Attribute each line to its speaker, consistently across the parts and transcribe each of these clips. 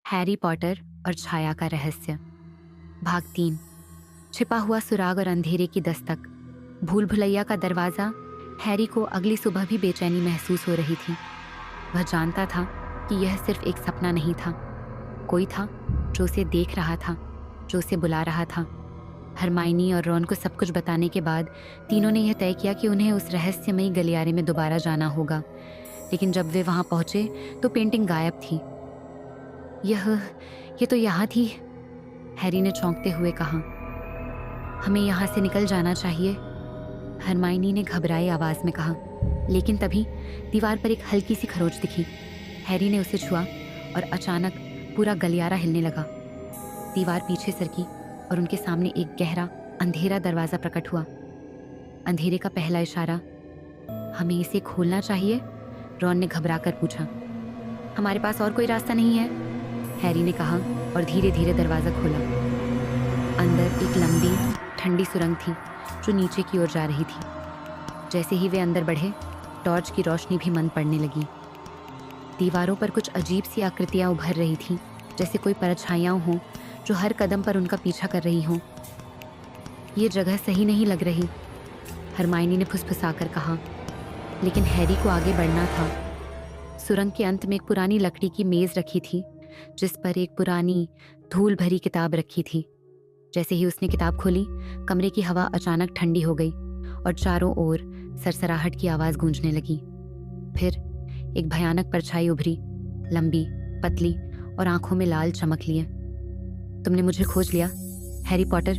Speaker 1: Harry Potter और छाया का रहस्य, भाग 3। छिपा हुआ सुराग और अंधेरे की दस्तक। भूल भुलैया का दरवाज़ा। हैरी को अगली सुबह भी बेचैनी महसूस हो रही थी। वह जानता था कि यह सिर्फ एक सपना नहीं था। कोई था जो उसे देख रहा था, जो उसे बुला रहा था। हरमाइनी और रॉन को सब कुछ बताने के बाद तीनों ने यह तय किया कि उन्हें उस रहस्यमयी गलियारे में दोबारा जाना होगा। लेकिन जब वे वहां पहुंचे तो पेंटिंग गायब थी। ये तो यहाँ थी, हैरी ने चौंकते हुए कहा। हमें यहाँ से निकल जाना चाहिए, हरमाइनी ने घबराई आवाज में कहा। लेकिन तभी दीवार पर एक हल्की सी खरोंच दिखी। हैरी ने उसे छुआ और अचानक पूरा गलियारा हिलने लगा। दीवार पीछे सरकी और उनके सामने एक गहरा अंधेरा दरवाजा प्रकट हुआ। अंधेरे का पहला इशारा, हमें इसे खोलना चाहिए, रॉन ने घबराकर पूछा। हमारे पास और कोई रास्ता नहीं है, हैरी ने कहा और धीरे धीरे दरवाजा खोला। अंदर एक लंबी ठंडी सुरंग थी जो नीचे की ओर जा रही थी। जैसे ही वे अंदर बढ़े, टॉर्च की रोशनी भी मंद पड़ने लगी। दीवारों पर कुछ अजीब सी आकृतियां उभर रही थीं, जैसे कोई परछाइयां हों जो हर कदम पर उनका पीछा कर रही हों। ये जगह सही नहीं लग रही, हरमाइनी ने फुसफुसाकर कहा। लेकिन हैरी को आगे बढ़ना था। सुरंग के अंत में एक पुरानी लकड़ी की मेज रखी थी जिस पर एक पुरानी धूल भरी किताब रखी थी। जैसे ही उसने किताब खोली, कमरे की हवा अचानक ठंडी हो गई और चारों ओर सरसराहट की आवाज गूंजने लगी। फिर एक भयानक परछाई उभरी, लंबी, पतली और आंखों में लाल चमक लिए। तुमने मुझे खोज लिया, हैरी पॉटर।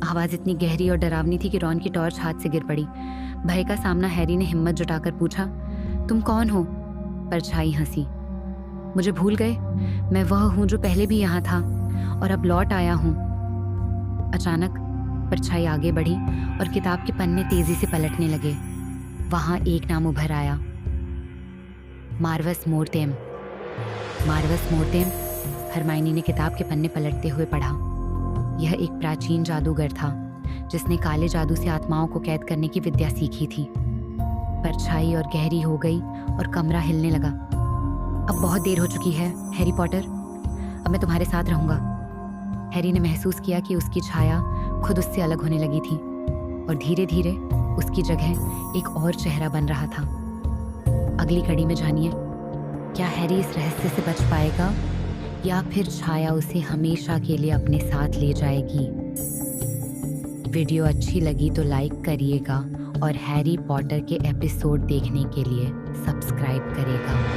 Speaker 1: आवाज इतनी गहरी और डरावनी थी कि रॉन की टॉर्च हाथ से गिर पड़ी। भय का सामना हैरी ने हिम्मत जुटाकर पूछा, तुम कौन हो? परछाई हंसी। मुझे भूल गए? मैं वह हूं जो पहले भी यहाँ था और अब लौट आया हूं। अचानक परछाई आगे बढ़ी और किताब के पन्ने तेजी से पलटने लगे। वहां एक नाम उभर आया, मार्वस मोर्टेम। मार्वस मोर्टेम, हरमाइनी ने किताब के पन्ने पलटते हुए पढ़ा। यह एक प्राचीन जादूगर था जिसने काले जादू से आत्माओं को कैद करने की विद्या सीखी थी। परछाई और गहरी हो गई और कमरा हिलने लगा। अब बहुत देर हो चुकी है, हैरी पॉटर। अब मैं तुम्हारे साथ रहूंगा। हैरी ने महसूस किया कि उसकी छाया खुद उससे अलग होने लगी थी और धीरे धीरे उसकी जगह एक और चेहरा बन रहा था। अगली कड़ी में जानिए, क्या हैरी इस रहस्य से बच पाएगा या फिर छाया उसे हमेशा के लिए अपने साथ ले जाएगी? वीडियो अच्छी लगी तो लाइक करिएगा और हैरी पॉटर के एपिसोड देखने के लिए सब्सक्राइब करेगा।